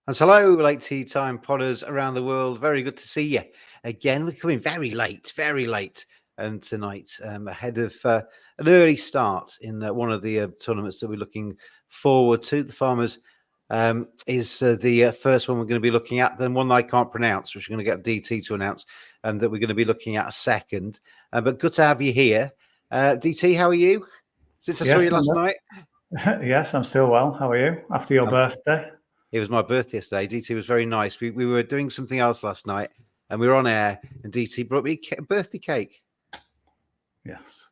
And hello, late tea time podders around the world. Very good to see you again. We're coming very late tonight, ahead of an early start in one of the tournaments that we're looking forward to. The Farmers is the first one we're going to be looking at, then one that I can't pronounce, which we're going to get DT to announce, and that we're going to be looking at a second. But good to have you here. DT, how are you? Since I saw you last night. Yes, I'm still well. How are you after your birthday? It was my birthday yesterday. DT was very nice. We were doing something else last night and we were on air and DT brought me a birthday cake. Yes.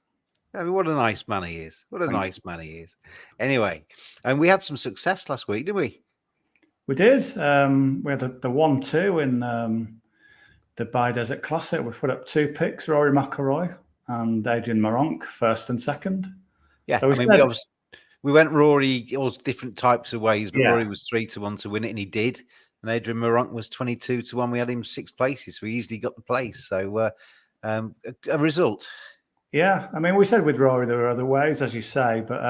I mean, what a nice man he is. What a nice man he is. Anyway, and we had some success last week, didn't we? We did. We had the 1-2 in the Dubai Desert Classic. We put up 2 picks, Rory McIlroy and Adrian Meronk, first and second. Yeah, so we went Rory all different types of ways, but Rory was 3-1 to win it, and he did. And Adrian Meronk was 22-1. We had him 6 places, so he easily got the place. So a result. Yeah, I mean, we said with Rory there were other ways, as you say, but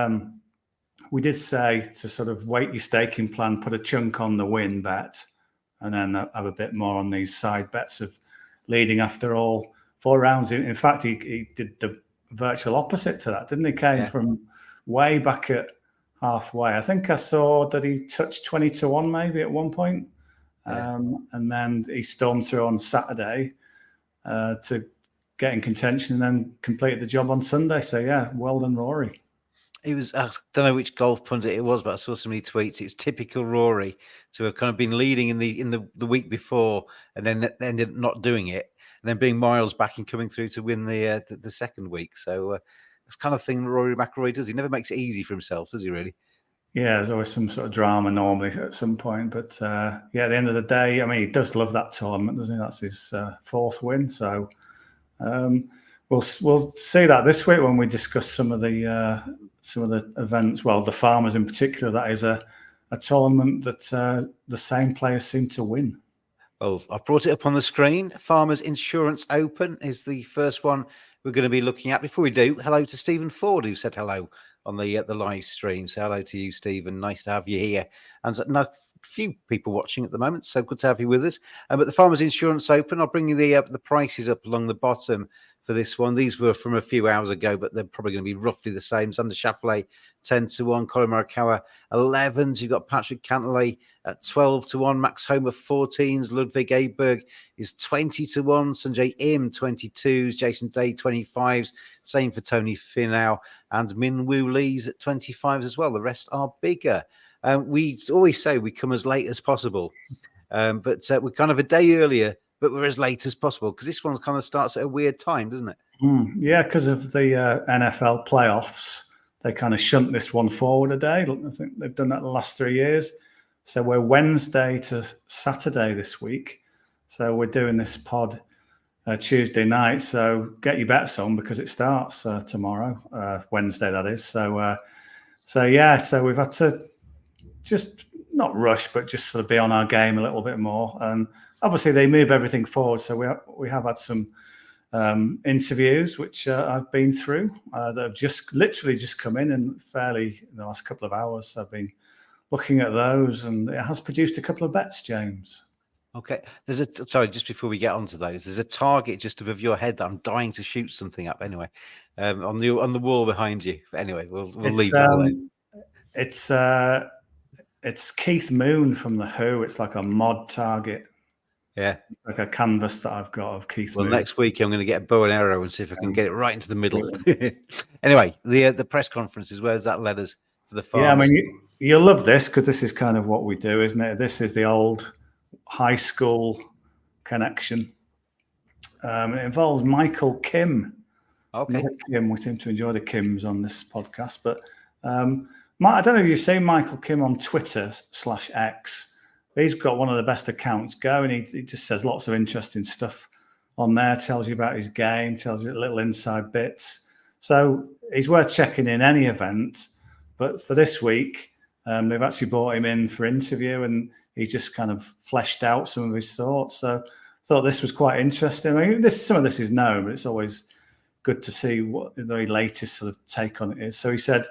we did say to sort of weight your staking plan, put a chunk on the win bet, and then have a bit more on these side bets of leading after all 4 rounds. In fact, he did the virtual opposite to that, didn't he? Came from way back at halfway. I think I saw that he touched 20-1 maybe at one point. And then he stormed through on Saturday to get in contention and then completed the job on Sunday. So, yeah, well done, Rory. It was, I don't know which golf pundit it was, but I saw so many tweets. It's typical Rory to have kind of been leading in the week before and then ended up not doing it and then being miles back and coming through to win the second week. So, that's kind of thing Rory McIlroy does. He never makes it easy for himself, does he, really? Yeah, there's always some sort of drama normally at some point. But, at the end of the day, I mean, he does love that tournament, doesn't he? That's his 4th win. So we'll see that this week when we discuss some of the events. Well, the Farmers in particular, that is a tournament that the same players seem to win. Well, I've brought it up on the screen. Farmers Insurance Open is the first one we're going to be looking at. Before we do, hello to Stephen Ford, who said hello on the live stream. So hello to you, Stephen. Nice to have you here. And a few people watching at the moment, so good to have you with us. But the Farmers Insurance Open, I'll bring you the prices up along the bottom for this one. These were from a few hours ago, but they're probably going to be roughly the same. Xander Schauffele, 10-1. Colin Morikawa, 11s. You've got Patrick Cantlay at 12-1. Max Homa, 14s. Ludwig Aberg is 20-1. Sanjay Im, 22s. Jason Day, 25s. Same for Tony Finau. And Min Woo Lee's at 25s as well. The rest are bigger. We always say we come as late as possible, but we're kind of a day earlier, but we're as late as possible because this one kind of starts at a weird time, doesn't it? Yeah, because of the NFL playoffs, they kind of shunt this one forward a day. I think they've done that the last 3 years. So we're Wednesday to Saturday this week. So we're doing this pod Tuesday night. So get your bets on because it starts tomorrow, Wednesday that is. So we've had to just not rush, but just sort of be on our game a little bit more. And obviously they move everything forward. So we have had some interviews, which I've been through that have just literally just come in the last couple of hours. So I've been looking at those and it has produced a couple of bets, James. Okay. Sorry, just before we get onto those, there's a target just above your head that I'm dying to shoot something up anyway, on the wall behind you. But anyway, we'll leave that alone. It's Keith Moon from The Who. It's like a mod target. Yeah. Like a canvas that I've got of Keith Moon. Well, next week I'm going to get a bow and arrow and see if I can get it right into the middle. Anyway, the press conferences, where's that led us for the Farmers? Yeah, I mean, you'll love this because this is kind of what we do, isn't it? This is the old high school connection. It involves Michael Kim. Okay. Kim, we seem to enjoy the Kims on this podcast, but I don't know if you've seen Michael Kim on Twitter /X. He's got one of the best accounts going. He just says lots of interesting stuff on there, tells you about his game, tells you little inside bits. So he's worth checking in any event. But for this week, they've actually brought him in for interview and he just kind of fleshed out some of his thoughts. So I thought this was quite interesting. I mean, some of this is known, but it's always good to see what the very latest sort of take on it is. So he said,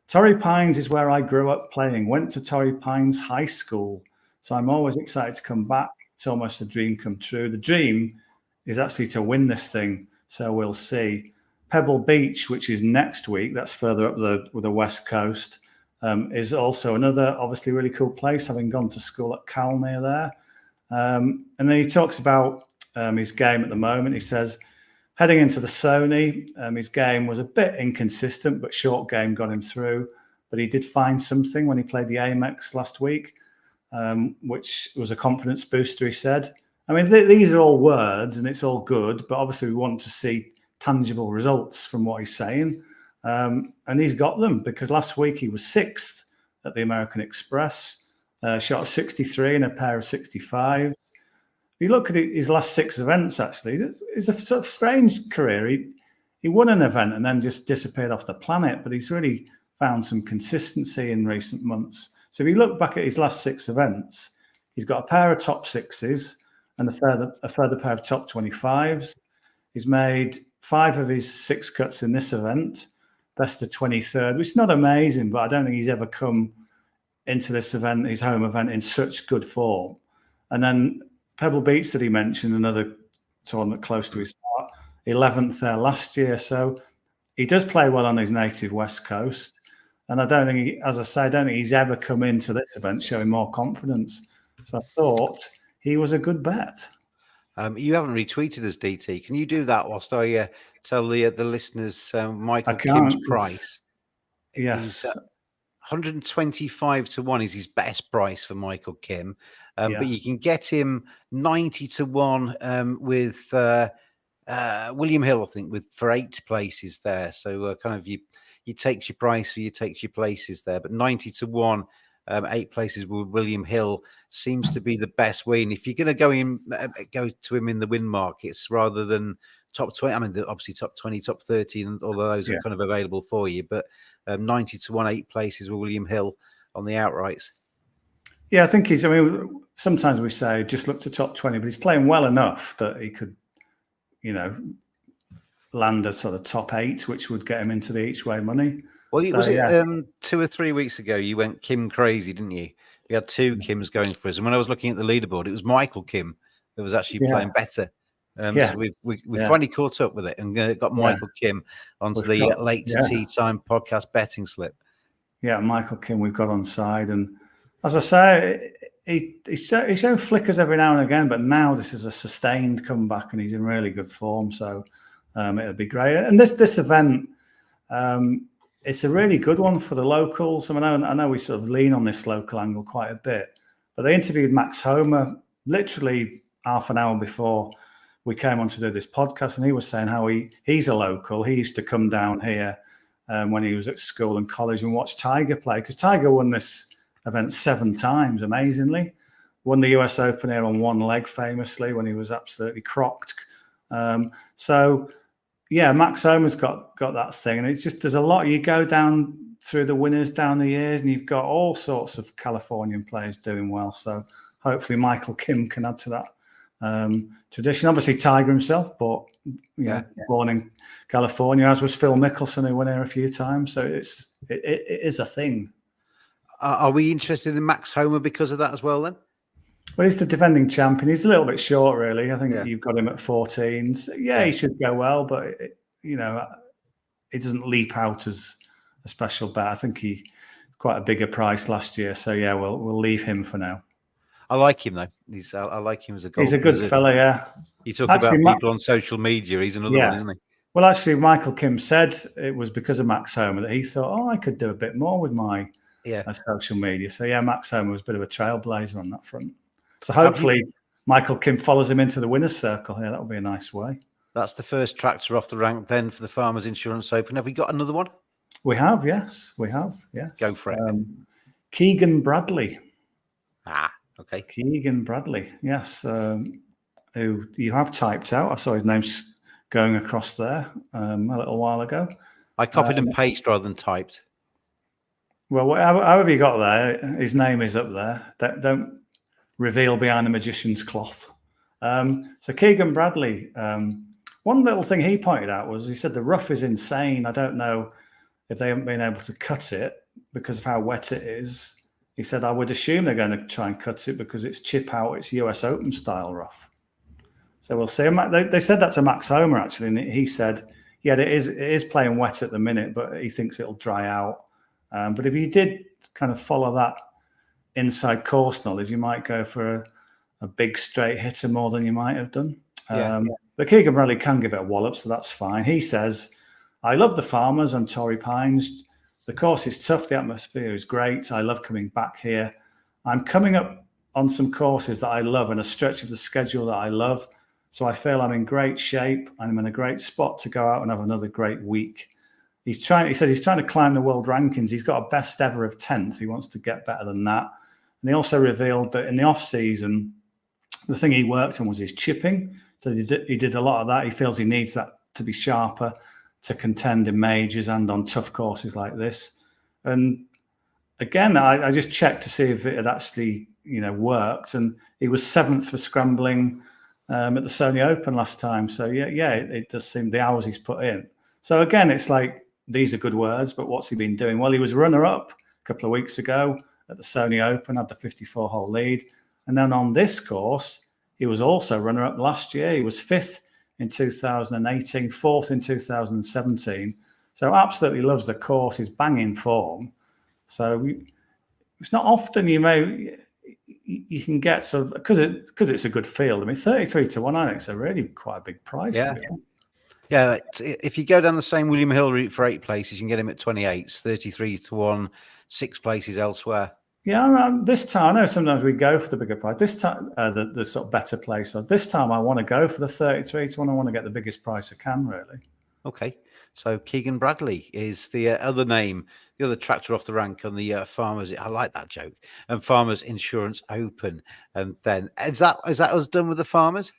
Torrey Pines is where I grew up playing. Went to Torrey Pines High School. So I'm always excited to come back. It's almost a dream come true. The dream is actually to win this thing. So we'll see. Pebble Beach, which is next week, that's further up the west coast, is also another obviously really cool place, having gone to school at Cal near there. And then he talks about his game at the moment. He says, heading into the Sony, his game was a bit inconsistent, but short game got him through. But he did find something when he played the Amex last week, which was a confidence booster, he said. I mean, these are all words and it's all good, but obviously we want to see tangible results from what he's saying. And he's got them, because last week he was 6th at the American Express, shot 63 in a pair of 65s. If you look at his last 6 events, actually, it's a sort of strange career. He won an event and then just disappeared off the planet, but he's really found some consistency in recent months. So if you look back at his last 6 events, he's got a pair of top 6s and a further pair of top 25s. He's made 5 of his 6 cuts in this event, best of 23rd, which is not amazing, but I don't think he's ever come into this event, his home event, in such good form. And then Pebble Beach that he mentioned, another tournament close to his heart, 11th there last year. So he does play well on his native West Coast. And I don't think, I don't think he's ever come into this event showing more confidence. So I thought he was a good bet. You haven't retweeted us, DT. Can you do that whilst I tell the listeners Michael Kim's price? Yes. 125 to 1 is his best price for Michael Kim. But you can get him 90 to 1 with William Hill, I think, for 8 places there. So kind of you takes your price or you takes your places there. But 90 to 1, 8 places with William Hill seems to be the best win. If you're going to go to him in the win markets rather than top 20, I mean, obviously top 20, top 30, and all of those are kind of available for you. But 90 to 1, 8 places with William Hill on the outrights. Yeah, I think I mean, sometimes we say just look to top 20, but he's playing well enough that he could, land a sort of top 8, which would get him into the each way money. Well, was it 2 or 3 weeks ago you went Kim crazy, didn't you? We had 2 Kims going for us. And when I was looking at the leaderboard, it was Michael Kim that was actually playing better. So we finally caught up with it and got Michael Kim onto the Late to Tea Time podcast betting slip. Yeah, Michael Kim we've got on side. And as I say, he's shown flickers every now and again, but now this is a sustained comeback and he's in really good form. So it'll be great. And this event, it's a really good one for the locals. I mean, I know we sort of lean on this local angle quite a bit, but they interviewed Max Homer literally half an hour before we came on to do this podcast, and he was saying how he's a local. He used to come down here when he was at school and college and watch Tiger play, because Tiger won this event 7 times, amazingly. Won the US Open here on one leg famously when he was absolutely crocked. Max Homer's got that thing, and it's just there's a lot. You go down through the winners down the years, and you've got all sorts of Californian players doing well. So hopefully Michael Kim can add to that tradition. Obviously Tiger himself, but born in California, as was Phil Mickelson, who won here a few times. So it is a thing. Are we interested in Max Homer because of that as well then? Well, he's the defending champion. He's a little bit short, really. I think you've got him at 14. So, he should go well, but he doesn't leap out as a special bet. I think he quite a bigger price last year. So we'll leave him for now. I like him though. I like him as a golfer. He's a good fella, yeah. You talk about people on social media. He's another one, isn't he? Well, actually, Michael Kim said it was because of Max Homer that he thought, I could do a bit more with my social media. So Max Homer was a bit of a trailblazer on that front. So hopefully Michael Kim follows him into the winner's circle here. That would be a nice way. That's the first tractor off the rank then for the Farmers Insurance Open. Have we got another one? We have, yes. We have, yes. Go for it. Keegan Bradley. Okay. Keegan Bradley, yes. Who you have typed out. I saw his name going across there a little while ago. I copied and pasted rather than typed. Well, however you got there, his name is up there. Don't reveal behind the magician's cloth. So Keegan Bradley, one little thing he pointed out was he said the rough is insane. I don't know if they haven't been able to cut it because of how wet it is. He said, I would assume they're going to try and cut it because it's chip out, it's US Open style rough. So we'll see. They said that to Max Homer, actually, and he said, yeah, it is playing wet at the minute, but he thinks it'll dry out. But if you did kind of follow that inside course knowledge, you might go for a big straight hitter more than you might have done. But Keegan Bradley can give it a wallop, so that's fine. He says, I love the Farmers and Torrey Pines. The course is tough. The atmosphere is great. I love coming back here. I'm coming up on some courses that I love and a stretch of the schedule that I love. So I feel I'm in great shape. I'm in a great spot to go out and have another great week. He said he's trying to climb the world rankings. He's got a best ever of 10th. He wants to get better than that. And he also revealed that in the off season, the thing he worked on was his chipping. So he did a lot of that. He feels he needs that to be sharper to contend in majors and on tough courses like this. And again, I just checked to see if it had actually, worked. And he was 7th for scrambling at the Sony Open last time. So it does seem the hours he's put in. So again, it's like, these are good words, but what's he been doing? Well, he was runner-up a couple of weeks ago at the Sony Open, had the 54-hole lead. And then on this course, he was also runner-up last year. He was 5th in 2018, 4th in 2017. So absolutely loves the course. He's banging form. So it's not often you can get sort of, because it's a good field. I mean, 33 to 1, I think it's a really quite a big price. Yeah. Yeah, if you go down the same William Hill route for 8 places, you can get him at 28s, 33 to 1, 6 places elsewhere. Yeah, this time, I know sometimes we go for the bigger price. This time, the sort of better place. So this time I want to go for the 33 to 1. I want to get the biggest price I can, really. Okay, so Keegan Bradley is the other name, the other tractor off the rank on the Farmers. I like that joke. And Farmers Insurance Open. And then, is that us done with the Farmers?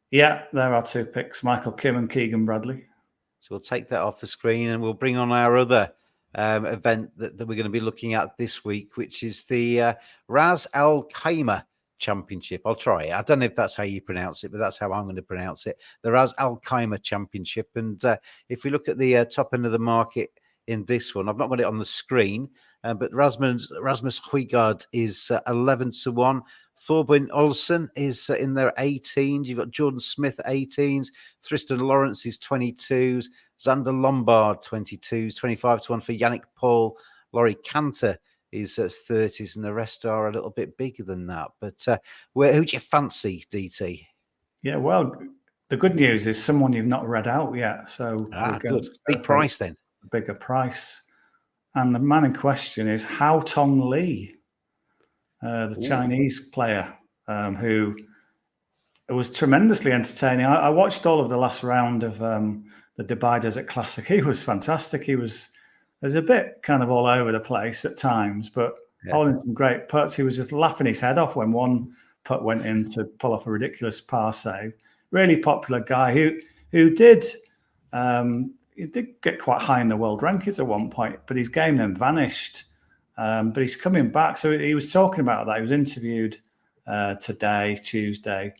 Yeah, there are 2 picks, Michael Kim and Keegan Bradley. So we'll take that off the screen and we'll bring on our other event that we're going to be looking at this week, which is the Ras Al Khaimah Championship. I'll try it. I don't know if that's how you pronounce it, but that's how I'm going to pronounce it. The Ras Al Khaimah Championship. And if we look at the top end of the market in this one, I've not got it on the screen, but Rasmus Højgaard is 11 to 1. Thorbjørn Olsen is in their 18s. You've got Jordan Smith 18s. Tristan Lawrence is 22s. Xander Lombard 22s. 25 to 1 for Yannick Paul. Laurie Cantor is 30s, and the rest are a little bit bigger than that. But who do you fancy, DT? Yeah, well, the good news is someone you've not read out yet. So good. Big price then. A bigger price. And the man in question is Hao Tong Lee, the Chinese player who was tremendously entertaining. I watched all of the last round of the Dubai Desert Classic. He was fantastic. There's a bit kind of all over the place at times, but holding some great putts. He was just laughing his head off when one putt went in to pull off a ridiculous par save. Really popular guy who did get quite high in the world rankings at one point, but his game then vanished. But he's coming back. So he was talking about that. He was interviewed today, Tuesday.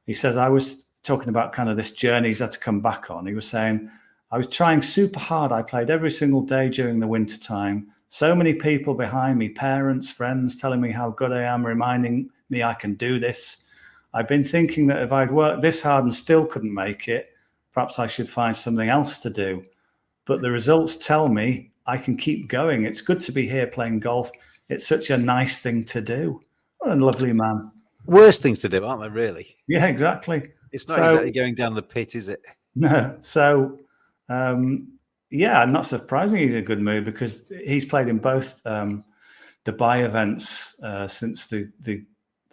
He says, I was talking about kind of this journey he's had to come back on. He was saying, I was trying super hard. I played every single day during the winter time. So many people behind me, parents, friends, telling me how good I am, reminding me I can do this. I've been thinking that if I'd worked this hard and still couldn't make it, perhaps I should find something else to do. But the results tell me I can keep going. It's good to be here playing golf. It's such a nice thing to do. What a lovely man. Worst things to do, aren't they, really? Yeah, exactly. It's not exactly going down the pit, is it? No. So, not surprising he's in a good mood because he's played in both Dubai events since the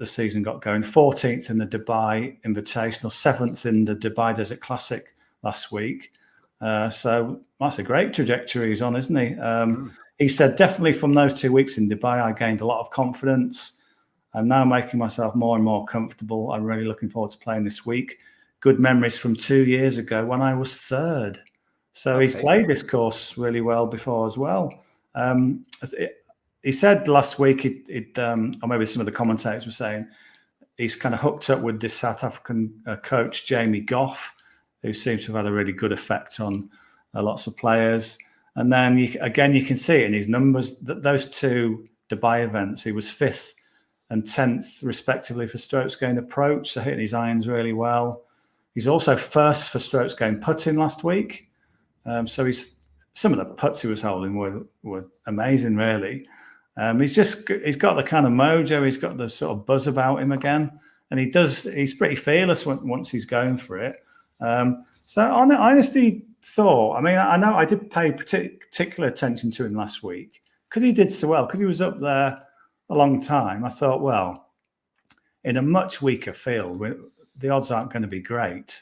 season got going. 14th in the Dubai Invitational, 7th in the Dubai Desert Classic last week. So that's a great trajectory he's on, isn't he? He said, definitely from those 2 weeks in Dubai, I gained a lot of confidence. I'm now making myself more and more comfortable. I'm really looking forward to playing this week. Good memories from 2 years ago when I was 3rd. So he's played this course really well before as well. He said last week, or maybe some of the commentators were saying, he's kind of hooked up with this South African coach, Jamie Goff, who seems to have had a really good effect on lots of players. And then, you can see it in his numbers that those 2 Dubai events. He was 5th and 10th respectively for strokes gained approach, so hitting his irons really well. He's also first for strokes gained putting last week. So some of the putts he was holding were amazing, really. He's got the kind of mojo, he's got the sort of buzz about him again, and he's pretty fearless once he's going for it. So I honestly thought, I know I did pay particular attention to him last week because he did so well, because he was up there a long time. I thought, well, in a much weaker field, the odds aren't going to be great,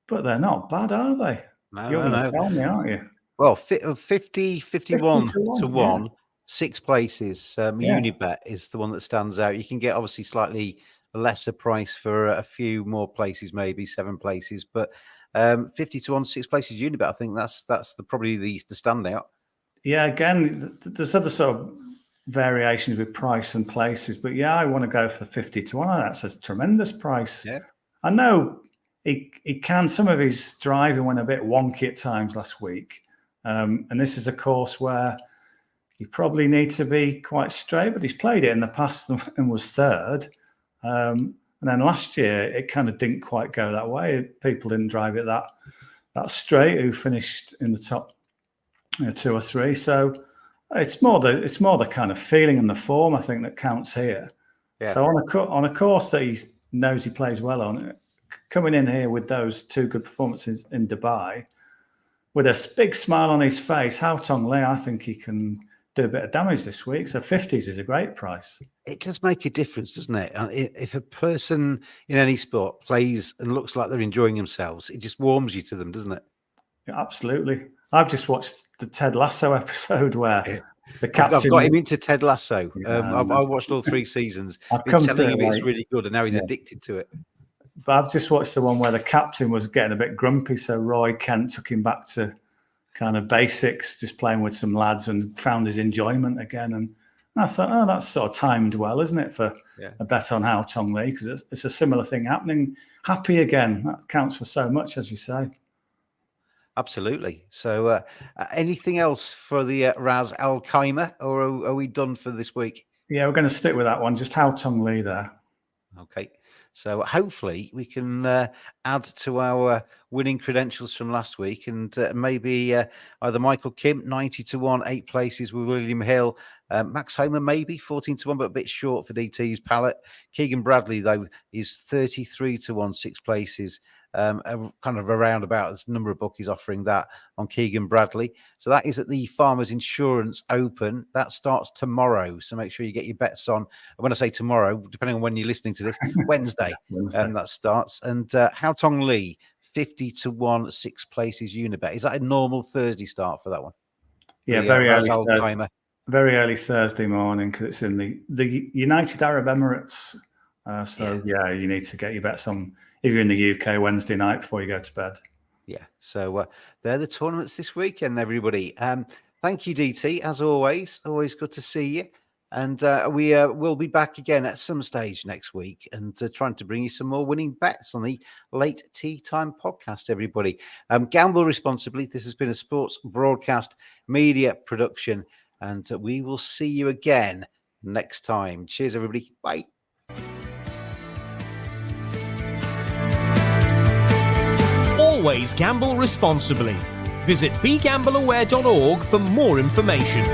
but they're not bad, are they? You're going to tell me, aren't you? Well, 51 to 1, 6 places. Unibet is the one that stands out. You can get obviously slightly lesser price for a few more places, maybe 7 places, but 50 to 1, 6 places Unibet. I think that's probably the standout. Yeah, again, there's other sort of variations with price and places, but I want to go for the 50 to 1. That's a tremendous price. Yeah, I know he can. Some of his driving went a bit wonky at times last week, and this is a course where you probably need to be quite straight. But he's played it in the past and was third. And then last year, it kind of didn't quite go that way. People didn't drive it that straight who finished in the top 2 or 3. So it's more the kind of feeling and the form, I think, that counts here. Yeah. So on a course that he knows he plays well on, coming in here with those 2 good performances in Dubai, with a big smile on his face, Hao Tong Lee, I think he can do a bit of damage this week. So 50s is a great price. It does make a difference, doesn't it? If a person in any sport plays and looks like they're enjoying themselves, it just warms you to them, doesn't it? Yeah, absolutely. I've just watched the Ted Lasso episode where the captain... I've got him into Ted Lasso. I watched all 3 seasons. I've been telling him it's really good, and now he's addicted to it. But I've just watched the one where the captain was getting a bit grumpy, so Roy Kent took him back to kind of basics, just playing with some lads, and found his enjoyment again. And I thought, that's sort of timed well, isn't it, for a bet on Hao Tong Lee, because it's a similar thing happening. Happy again. That counts for so much, as you say. Absolutely. So anything else for the Ras Al Khaimah, or are we done for this week? Yeah, we're going to stick with that one. Just Hao Tong Lee there. Okay. So hopefully we can add to our winning credentials from last week, and maybe either Michael Kim, 90 to 1, 8 places with William Hill, Max Homer maybe 14 to 1, but a bit short for DT's palette. Keegan Bradley though is 33 to 1, 6 places. Kind of around about this number of bookies offering that on Keegan Bradley. So that is at the Farmers Insurance Open. That starts tomorrow. So make sure you get your bets on. When I say tomorrow, depending on when you're listening to this, Wednesday. That starts. And Hao Tong Lee, 50 to 1, 6 places Unibet. Is that a normal Thursday start for that one? Yeah, very early Thursday morning, because it's in the United Arab Emirates. You need to get your bets on if you're in the UK Wednesday night before you go to bed. Yeah, so they're the tournaments this weekend, everybody. Thank you, DT, as always. Always good to see you. And we will be back again at some stage next week, and trying to bring you some more winning bets on the Late Tea Time podcast, everybody. Gamble responsibly. This has been a sports broadcast media production, and we will see you again next time. Cheers, everybody. Bye. Always gamble responsibly. Visit begambleaware.org for more information.